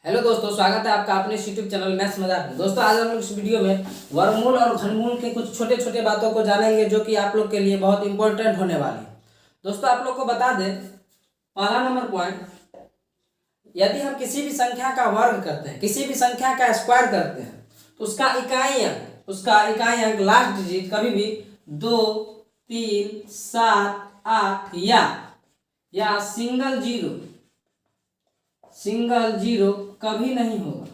Hello दोस्तों, स्वागत है आपका अपने यूट्यूब चैनल मैथ्स मजाक में। दोस्तों आज हम लोग इस वीडियो में वर्गमूल और घनमूल के कुछ छोटे छोटे बातों को जानेंगे जो कि आप लोग के लिए बहुत इंपॉर्टेंट होने वाली है। दोस्तों आप लोग को बता दें, पहला नंबर पॉइंट, यदि हम किसी भी संख्या का वर्ग करते हैं, किसी भी संख्या का स्क्वायर करते हैं, तो उसका इकाई अंक लास्ट डिजिट कभी भी 2, 3, 7, 8 या सिंगल जीरो कभी नहीं होगा।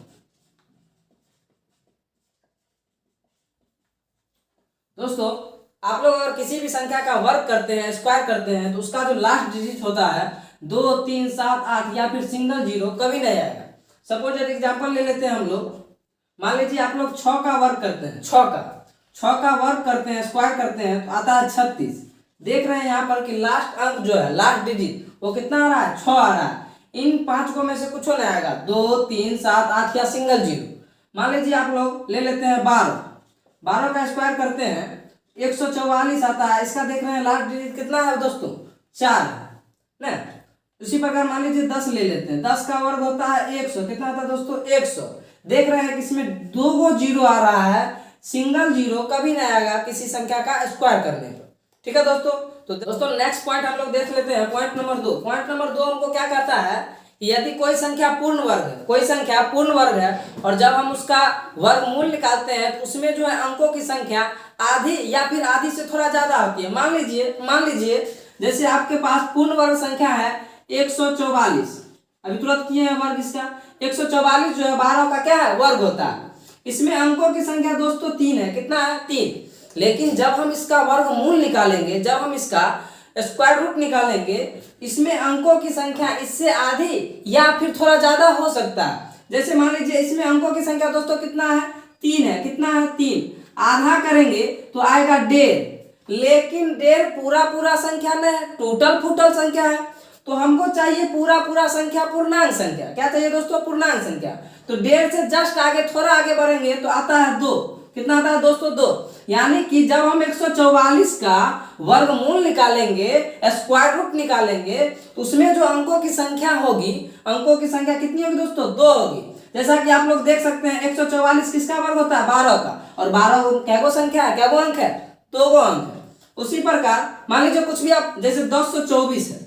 दोस्तों आप लोग अगर किसी भी संख्या का वर्ग करते हैं, स्क्वायर करते हैं, तो उसका जो लास्ट डिजिट होता है 2, 3, 7, 8 या फिर सिंगल जीरो कभी नहीं आएगा। सपोज एक एग्जांपल ले लेते हैं हम लोग। मान लीजिए आप लोग 6 का वर्ग करते हैं, 6 का वर्ग करते हैं, स्क्वायर करते हैं, तो आता है 36। देख रहे हैं यहाँ पर कि लास्ट अंक जो है, लास्ट डिजिट वो कितना आ रहा है? 6 आ रहा है। इन 5 को में से कुछ नहीं आएगा, 2, 3, 7, 8 या सिंगल जीरो। मान लीजिए आप लोग ले लेते हैं 12 का स्क्वायर करते हैं, 144 आता है। इसका देख रहे हैं लास्ट डिजिट कितना है दोस्तों? 4 है ना। उसी प्रकार मान लीजिए 10 ले लेते हैं, 10 का वर्ग होता है 100। कितना आता है दोस्तों? 100। देख रहे हैं कि इसमें 2 जीरो आ रहा है, सिंगल जीरो कभी नहीं आएगा किसी संख्या का स्क्वायर करने पर। ठीक है दोस्तों। तो दोस्तों नेक्स्ट पॉइंट हम लोग देख लेते हैं, पॉइंट नंबर 2। पॉइंट नंबर 2 हमको क्या कहता है कि यदि कोई संख्या पूर्ण वर्ग है और जब हम उसका वर्गमूल निकालते हैं तो उसमें जो है अंकों की संख्या आधी या फिर आधी से थोड़ा ज्यादा होती है। मान लीजिए जैसे आपके पास पूर्ण वर्ग संख्या है 144, अभी तुरंत किए हैं वर्ग इसका। 144 जो है 12 का क्या है? वर्ग होता है। इसमें अंकों की संख्या दोस्तों 3 है। कितना है? 3। लेकिन जब हम इसका वर्गमूल निकालेंगे, जब हम इसका स्क्वायर रूट निकालेंगे, इसमें अंकों की संख्या इससे आधी या फिर थोड़ा ज्यादा हो सकता है। जैसे मान लीजिए इसमें अंकों की संख्या दोस्तों कितना है? 3 है। कितना है? 3। आधा करेंगे तो आएगा 1.5, लेकिन 1.5 पूरा संख्या नहीं है, टूटल फूटल संख्या है। तो हमको चाहिए पूरा संख्या, पूर्णांक संख्या। क्या चाहिए दोस्तों? पूर्णांक संख्या। तो 1.5 से जस्ट आगे, थोड़ा आगे बढ़ेंगे तो आता है 2। कितना आता है दोस्तों? 2। यानी कि जब हम 144 का वर्गमूल निकालेंगे, स्क्वायर रूट निकालेंगे, तो उसमें जो अंकों की संख्या होगी, अंकों की संख्या कितनी होगी दोस्तों? 2 होगी। जैसा कि आप लोग देख सकते हैं 144 किसका वर्ग होता है? 12 का। और 12 क्या गो संख्या है? क्या गो अंक है? 2 गो अंक है। उसी प्रकार मान लीजिए कुछ भी आप, जैसे 1024 है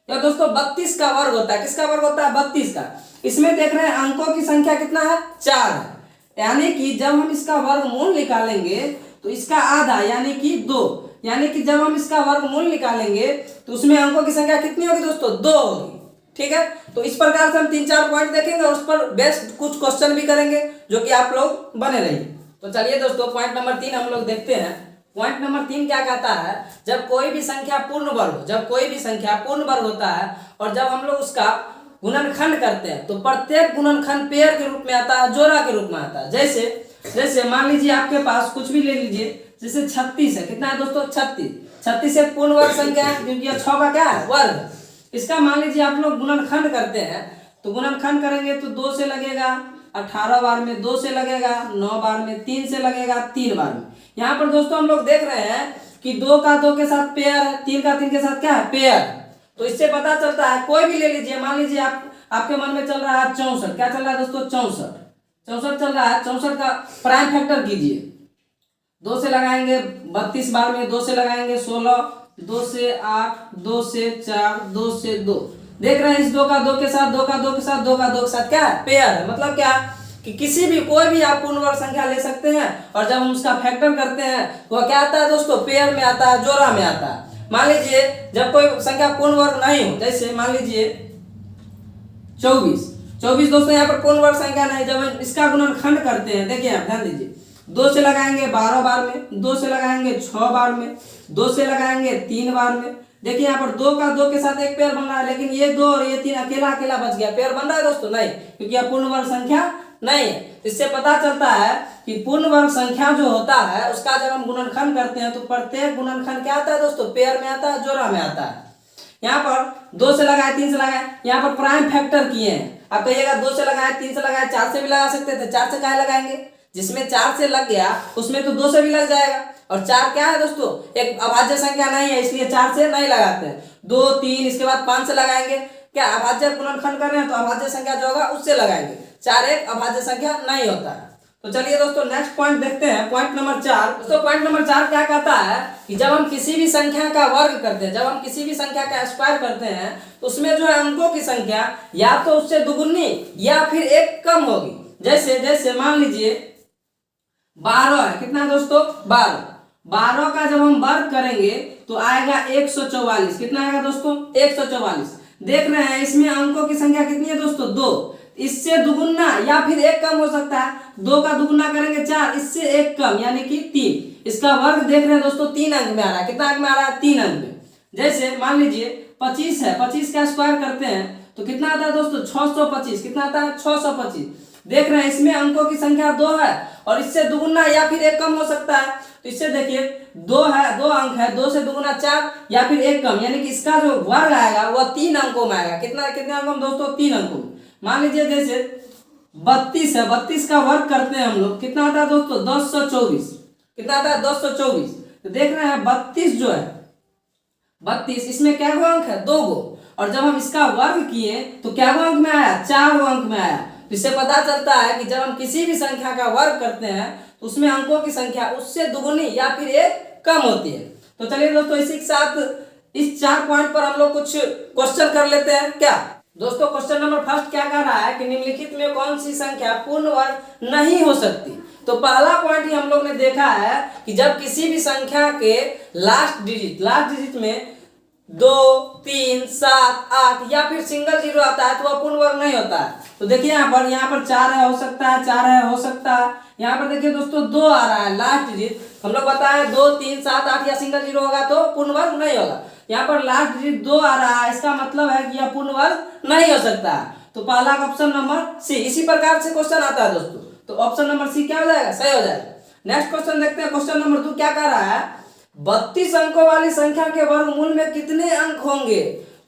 या दोस्तों 32 का वर्ग होता है। किसका वर्ग होता है? 32 का। इसमें देख रहे हैं अंकों की संख्या कितना है? 4 है। यानी कि जब हम इसका वर्गमूल निकालेंगे तो इसका आधा यानी कि 2, यानी कि जब हम इसका वर्गमूल निकालेंगे तो उसमें अंकों की संख्या कितनी होगी दोस्तों? 2 होगी। ठीक है। तो इस प्रकार से हम 3-4 पॉइंट देखेंगे और उस पर बेस्ट कुछ क्वेश्चन भी करेंगे, जो कि आप लोग बने रहिए। तो चलिए दोस्तों पॉइंट नंबर 3 हम लोग देखते हैं। पॉइंट नंबर 3 क्या कहता है? जब कोई भी संख्या पूर्ण वर्ग होता है और जब हम लोग उसका गुणनखंड करते हैं तो प्रत्येक गुणनखंड पेयर के रूप में आता है, जोड़ा के रूप में आता है। जैसे मान लीजिए आपके पास कुछ भी ले लीजिए, जैसे 36 है। कितना है दोस्तों? 36 एक पूर्ण वर्ग संख्या है, क्योंकि 6 का क्या है? वर्ग। इसका मान लीजिए आप लोग गुणनखंड करते हैं, तो गुणनखंड करेंगे तो 2 से लगेगा, 18 बार में 2 से लगेगा, 9 बार में 3 से लगेगा, 3 बार में। यहाँ पर दोस्तों हम लोग देख रहे हैं कि 2 का 2 के साथ पेयर है, 3 का 3 के साथ क्या है? पेयर। तो इससे पता चलता है, कोई भी ले लीजिए, मान लीजिए आपके मन में चल रहा है 64। क्या चल रहा है दोस्तों? 64 चल रहा है। 64 का प्राइम फैक्टर कीजिए। 2 से लगाएंगे 32 बार में, 2 से लगाएंगे 16, 2 से 8, 2 से 4, 2 से 2। देख रहे हैं इस 2 का 2 के साथ, 2 का 2 के साथ, 2 का 2 के साथ क्या है? पेयर है। मतलब क्या कि किसी भी, कोई भी आप पूर्ण वर्ग संख्या ले सकते हैं और जब हम उसका फैक्टर करते हैं तो वह क्या आता है दोस्तों? पेयर में आता है, जोड़ा में आता है। मान लीजिए जब कोई संख्या पूर्ण वर्ग नहीं हो, जैसे मान लीजिए 24 दोस्तों यहाँ पर पूर्ण वर्ग संख्या नहीं। जब हम इसका गुणनखंड करते हैं, देखिए आप ध्यान दीजिए, 2 से लगाएंगे 12 बार में, 2 से लगाएंगे 6 बार में, 2 से लगाएंगे 3 बार में। देखिए यहाँ पर 2 का 2 के साथ एक पेयर बन रहा है, लेकिन ये 2 और ये 3 अकेला बच गया। पेयर बन रहा है दोस्तों? नहीं, क्योंकि यह पूर्ण वर्ग संख्या नहीं है। इससे पता चलता है कि पूर्ण वर्ग संख्या जो होता है उसका जब हम गुणनखंड करते हैं तो प्रत्येक गुणनखंड क्या आता है दोस्तों? पेयर में आता है, जोड़ा में आता है। यहाँ पर 2 से लगाए, 3 से लगाए, यहाँ पर प्राइम फैक्टर किए हैं। आप कहिएगा 2 से लगाए, 3 से लगाए, 4 से भी लगा सकते थे। 4 से काहे लगाएंगे? जिसमें 4 से लग गया उसमें तो 2 से भी लग जाएगा। और 4 क्या है दोस्तों? एक अभाज्य संख्या नहीं है, इसलिए 4 से नहीं लगाते हैं। 2, 3, इसके बाद 5 से लगाएंगे, क्या अभाज्य गुणनखंड कर रहे हैं तो अभाज्य संख्या जो होगा उससे लगाएंगे, 4 एक अभाज्य संख्या नहीं होता है। तो चलिए दोस्तों नेक्स्ट पॉइंट देखते हैं, पॉइंट नंबर 4। दोस्तों पॉइंट नंबर 4 क्या कहता है कि जब हम किसी भी संख्या का वर्ग करते हैं, जब हम किसी भी संख्या का स्क्वायर करते हैं तो उसमें जो है अंकों की संख्या या तो उससे दुगुनी या फिर एक कम होगी। जैसे जैसे मान लीजिए 12 है, कितना है दोस्तों 12, 12 का जब हम वर्ग करेंगे तो आएगा 144, कितना आएगा दोस्तों 144। देख रहे हैं इसमें अंकों की संख्या कितनी है दोस्तों 2, इससे दुगुना या फिर एक कम हो सकता है, 2 का दुगुना करेंगे 4, इससे एक कम यानी कि 3। इसका वर्ग देख रहे हैं दोस्तों 3 अंक में आ रहा है, कितना अंक में आ रहा है 3 अंक में। जैसे मान लीजिए 25 है, 25 का स्क्वायर करते हैं तो कितना आता है दोस्तों 625, कितना आता है 625। देख रहे हैं इसमें अंकों की संख्या 2 है और इससे दुगुना या फिर एक कम हो सकता है, तो इससे देखिए 2 है, 2 अंक है, 2 से दुगुना 4 या फिर एक कम, यानी कि इसका जो वर्ग आएगा वह 3 अंकों में आएगा। कितना कितने अंकों में दोस्तों 3 अंकों में। मान लीजिए जैसे 32 है, 32 का वर्ग करते हैं हम लोग, कितना आता है दोस्तों 1024, कितना आता है 1024। तो देख रहे हैं 32 जो है 32, इसमें क्या गो अंक है 2 गो, और जब हम इसका वर्ग किए तो क्या गो अंक में आया 4 गो अंक में आया। तो इससे पता चलता है कि जब हम किसी भी संख्या का वर्ग करते हैं तो उसमें अंकों की संख्या उससे दुगुनी या फिर एक कम होती है। तो चलिए दोस्तों इसी के साथ इस 4 पॉइंट पर हम लोग कुछ क्वेश्चन कर लेते हैं। क्या दोस्तों क्वेश्चन नंबर फर्स्ट क्या कह रहा है कि निम्नलिखित में कौन सी संख्या पूर्ण वर्ग नहीं हो सकती। तो पहला पॉइंट ही हम लोग ने देखा है कि जब किसी भी संख्या के लास्ट डिजिट में 2, 3, 7, 8 या फिर सिंगल जीरो आता है तो वह पूर्ण वर्ग नहीं होता है। तो देखिए यहाँ पर 4 है, हो सकता है 4 है, हो सकता है। यहाँ पर देखिए दोस्तों 2 आ रहा है लास्ट डिजिट, हम लोग बताए 2, 3, 7, 8 या सिंगल जीरो होगा तो पूर्ण वर्ग नहीं होगा। यहाँ पर लास्ट डिजिट 2 आ रहा है, इसका मतलब है कि यह पूर्ण वर्ग नहीं हो सकता है। तो पहला ऑप्शन नंबर सी। इसी प्रकार से क्वेश्चन आता है दोस्तों, तो ऑप्शन नंबर सी क्या हो जाएगा सही हो जाएगा। नेक्स्ट क्वेश्चन देखते हैं, क्वेश्चन नंबर 2 क्या कह रहा है 32 अंकों वाली संख्या के वर्गमूल में कितने अंक होंगे।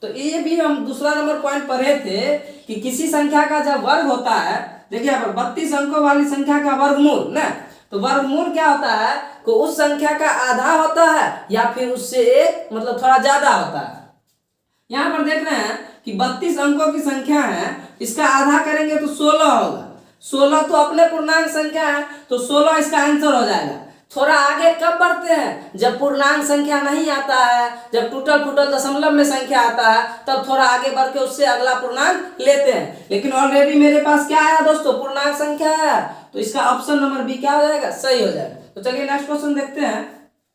तो ये भी हम दूसरा नंबर पॉइंट पढ़े थे कि किसी संख्या का जब वर्ग होता है, देखिए यहाँ पर 32 अंकों वाली संख्या का वर्गमूल ना, तो वर्गमूल क्या होता है कि उस संख्या का आधा होता है या फिर उससे एक मतलब थोड़ा ज्यादा होता है। यहाँ पर देख रहे हैं कि 32 अंकों की संख्या है, इसका आधा करेंगे तो 16 होगा। 16 तो अपने पूर्णांक संख्या है तो 16 इसका आंसर हो जाएगा। थोड़ा आगे कब बढ़ते हैं जब पूर्णांक संख्या नहीं आता है, जब टूटल फूटल दशमलव में संख्या आता है तब थोड़ा आगे बढ़ के उससे अगला पूर्णांक लेते हैं। लेकिन ऑलरेडी मेरे पास क्या आया दोस्तों पूर्णांक संख्या है, तो इसका ऑप्शन नंबर बी क्या हो जाएगा सही हो जाएगा। तो चलिए नेक्स्ट क्वेश्चन देखते हैं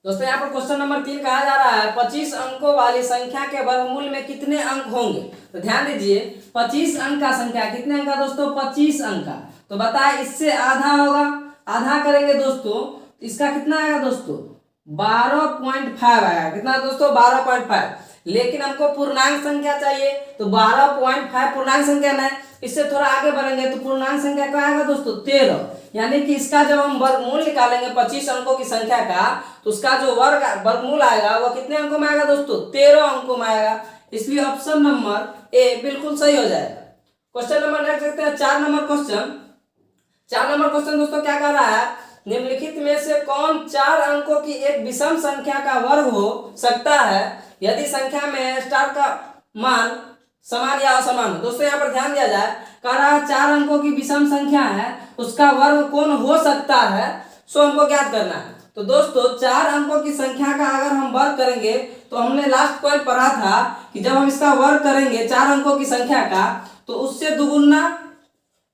दोस्तों। यहाँ पर क्वेश्चन नंबर 3 कहा जा रहा है 25 अंकों वाली संख्या के वर्गमूल में कितने अंक होंगे। तो ध्यान दीजिए 25 अंक का संख्या कितने अंक का दोस्तों 25 अंक का, तो बताए इससे आधा होगा, आधा करेंगे दोस्तों इसका कितना आएगा दोस्तों 12.5 आएगा। कितना दोस्तों 12.5। लेकिन हमको पूर्णांक संख्या चाहिए तो 12.5 पूर्णांक संख्या नहीं, इससे थोड़ा आगे बढ़ेंगे तो पूर्णांक संख्या क्या आएगा दोस्तों 13। यानी कि इसका जब हम वर्गमूल निकालेंगे 25 अंकों की संख्या का तो उसका जो वर्गमूल आएगा वो कितने अंकों में आएगा दोस्तों 13 अंकों में आएगा। इसलिए ऑप्शन नंबर ए बिल्कुल सही हो जाएगा। क्वेश्चन नंबर नेक्स्ट देखते हैं 4 नंबर क्वेश्चन। 4 नंबर क्वेश्चन दोस्तों क्या कह रहा है निम्नलिखित में से कौन 4 अंकों की एक विषम संख्या का वर्ग हो सकता है यदि संख्या में स्टार का मान समान या असमान हो। दोस्तों यहाँ पर ध्यान दिया जाए, कह रहा है 4 अंकों की विषम संख्या है उसका वर्ग कौन हो सकता है, सो हमको ज्ञात करना है। तो दोस्तों 4 अंकों की संख्या का अगर हम वर्ग करेंगे तो हमने लास्ट पॉइंट पढ़ा था कि जब हम इसका वर्ग करेंगे 4 अंकों की संख्या का तो उससे दुगुना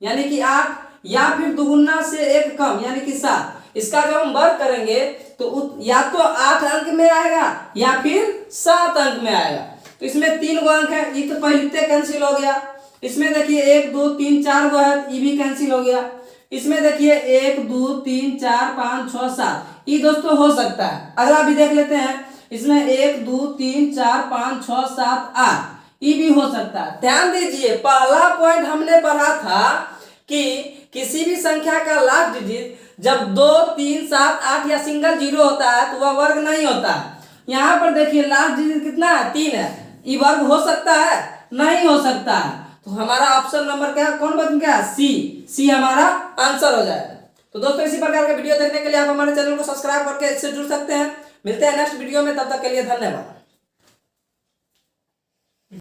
यानी कि 8 या फिर दुगुना से एक कम यानी कि 7। इसका जब हम वर्ग करेंगे तो या तो 8 अंक में आएगा या फिर 7 अंक में आएगा। तो इसमें 3 गो अंक है, ये तो पहले कैंसिल हो गया। इसमें देखिए 1 2 3 4 गो है, ये भी कैंसिल हो गया। इसमें देखिए 1 2 3 4 5 6 7, ये दोस्तों हो सकता है। अगला भी देख लेते हैं, इसमें 1 2 3 4 5 6 7 8, ये भी हो सकता है। ध्यान दीजिए पहला पॉइंट हमने पढ़ा था कि किसी भी संख्या का लास्ट डिजिट जब 2 3 7 8 या सिंगल जीरो होता है तो वह वर्ग नहीं होता है। यहाँ पर देखिए लास्ट डिजिट कितना है 3 है, ये वर्ग हो सकता है नहीं हो सकता है। तो हमारा ऑप्शन नंबर क्या कौन बन गया सी हमारा आंसर हो जाएगा। तो दोस्तों इसी प्रकार के वीडियो देखने के लिए आप हमारे चैनल को सब्सक्राइब करके इससे जुड़ सकते हैं। मिलते हैं नेक्स्ट वीडियो में, तब तक के लिए धन्यवाद।